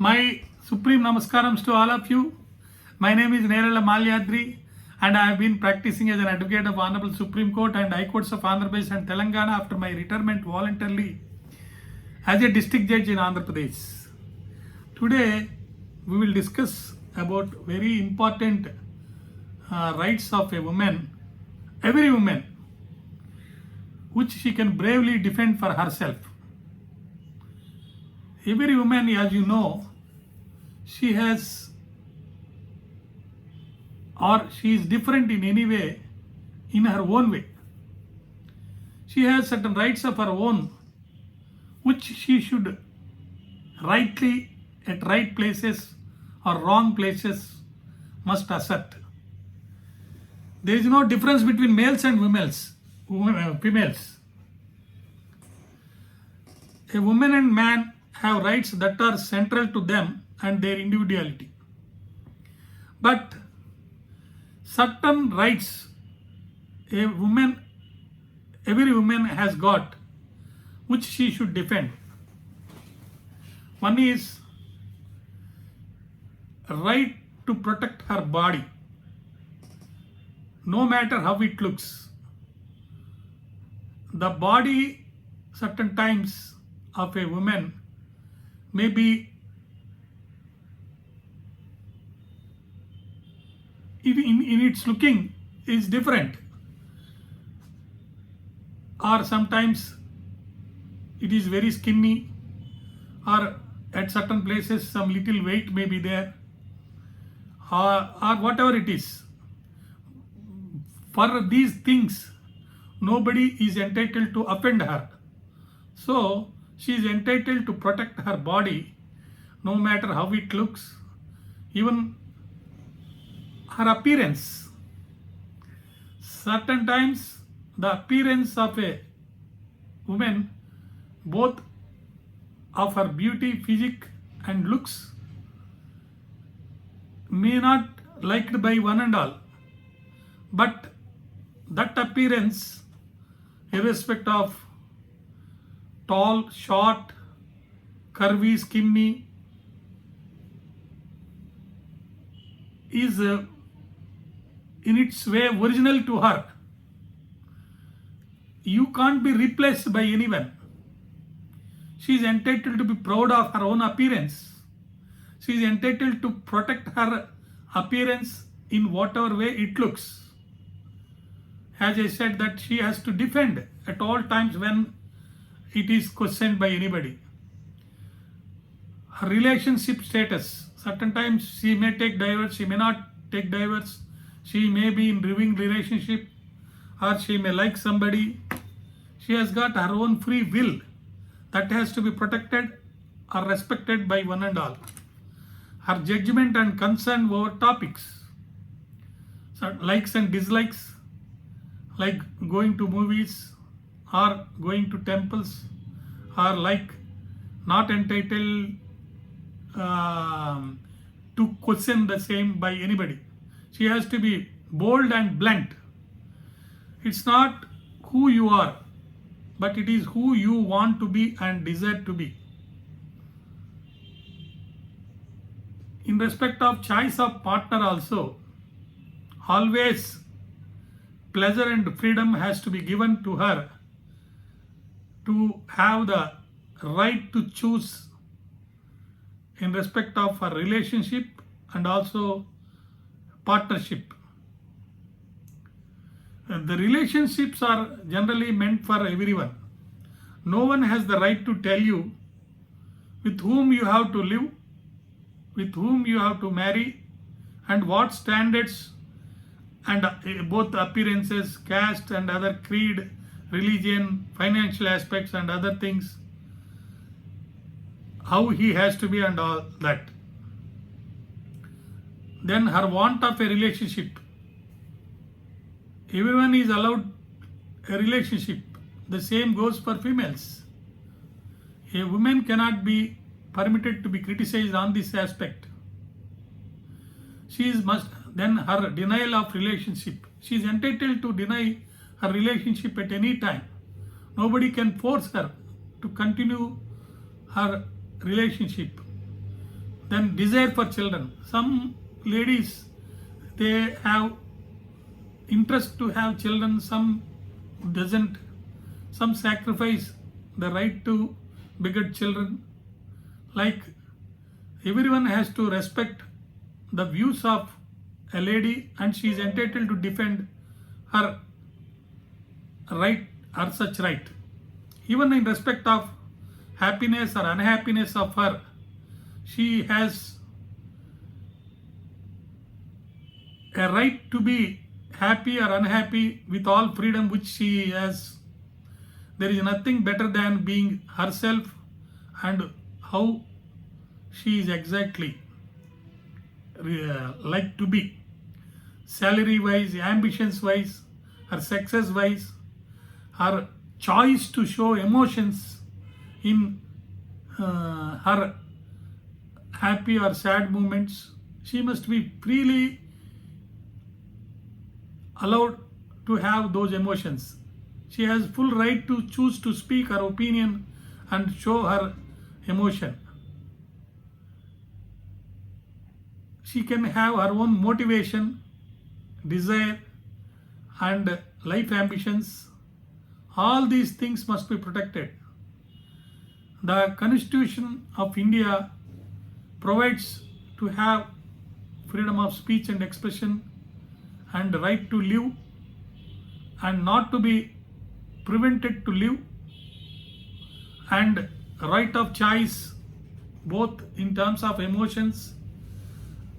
My supreme namaskarams to all of you. My name is Nerala Malyadri and I have been practicing as an advocate of Honorable Supreme Court and High Courts of Andhra Pradesh and Telangana after my retirement voluntarily as a district judge in Andhra Pradesh. Today we will discuss about very important rights of a woman, every woman, which she can bravely defend for herself. Every woman, as you know, she has or she is different in any way, in her own way. She has certain rights of her own which she should rightly at right places or wrong places must assert. There is no difference between males and females. A woman and man have rights that are central to them and their individuality. But certain rights every woman has got which she should defend. One is right to protect her body, no matter how it looks. The body certain times of a woman may be in its looking is different, or sometimes it is very skinny, or at certain places some little weight may be there, or whatever it is. For these things nobody is entitled to offend her, so she is entitled to protect her body no matter how it looks, even her appearance. Certain times the appearance of a woman, both of her beauty, physique and looks, may not liked by one and all, but that appearance, irrespective of tall, short, curvy, skinny, is in its way original to her. You can't be replaced by anyone. She is entitled to be proud of her own appearance. She is entitled to protect her appearance in whatever way it looks. As I said, that she has to defend at all times when it is questioned by anybody. Her relationship status, certain times she may take divorce, she may not take divorce, she may be in living relationship, or she may like somebody. She has got her own free will that has to be protected or respected by one and all. Her judgment and concern over topics, so likes and dislikes, like going to movies or going to temples, or like not entitled to question the same by anybody. She has to be bold and blunt. It's not who you are, but it is who you want to be and desire to be. In respect of choice of partner also, always pleasure and freedom has to be given to her to have the right to choose in respect of her relationship and also partnership. The relationships are generally meant for everyone. No one has the right to tell you with whom you have to live, with whom you have to marry, and what standards and both appearances, caste and other creed, religion, financial aspects and other things, how he has to be and all that. Then her want of a relationship. Everyone is allowed a relationship. The same goes for females. A woman cannot be permitted to be criticized on this aspect. Then her denial of relationship. She is entitled to deny her relationship at any time. Nobody can force her to continue her relationship. Then desire for children. Some ladies, they have interest to have children, some doesn't. Some sacrifice the right to beget children. Like, everyone has to respect the views of a lady, and she is entitled to defend her right or such right. Even in respect of happiness or unhappiness of her, she has a right to be happy or unhappy with all freedom which she has. There is nothing better than being herself and how she is exactly like to be. Salary wise, ambitions wise, her success wise, her choice to show emotions in her happy or sad moments. She must be freely allowed to have those emotions. She has full right to choose to speak her opinion and show her emotion. She can have her own motivation, desire, and life ambitions. All these things must be protected. The Constitution of India provides to have freedom of speech and expression and right to live and not to be prevented to live, and right of choice both in terms of emotions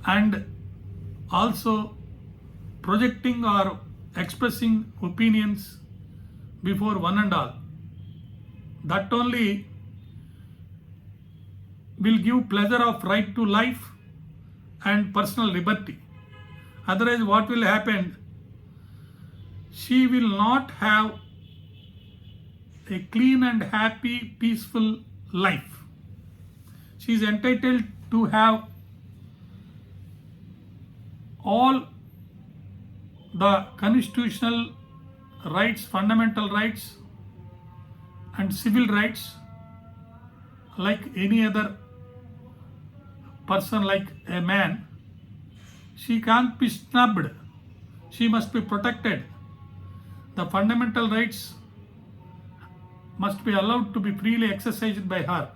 and also projecting or expressing opinions before one and all. That only will give pleasure of right to life and personal liberty. Otherwise, what will happen? She will not have a clean and happy, peaceful life. She is entitled to have all the constitutional rights, fundamental rights, and civil rights like any other person, like a man. She can't be snubbed. She must be protected. The fundamental rights must be allowed to be freely exercised by her.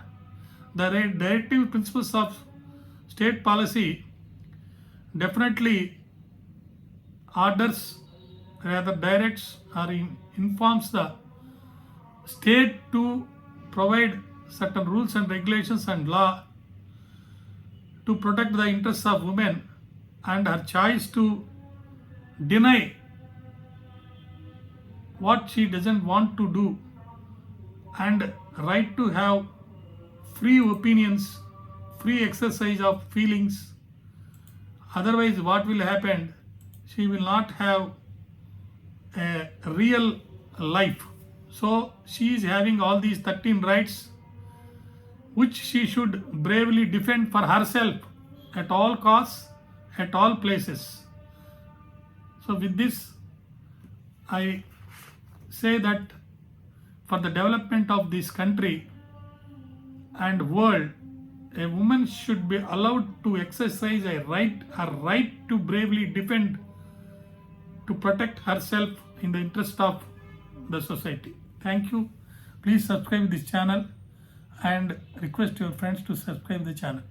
The directive principles of state policy definitely orders, rather directs or informs the state to provide certain rules and regulations and law to protect the interests of women, and her choice to deny what she doesn't want to do, and right to have free opinions, free exercise of feelings. Otherwise, what will happen? She will not have a real life. So she is having all these 13 rights which she should bravely defend for herself at all costs, at all places. So with this, I say that for the development of this country and world, a woman should be allowed to exercise her right to bravely defend, to protect herself in the interest of the society. Thank you. Please subscribe this channel and request your friends to subscribe the channel.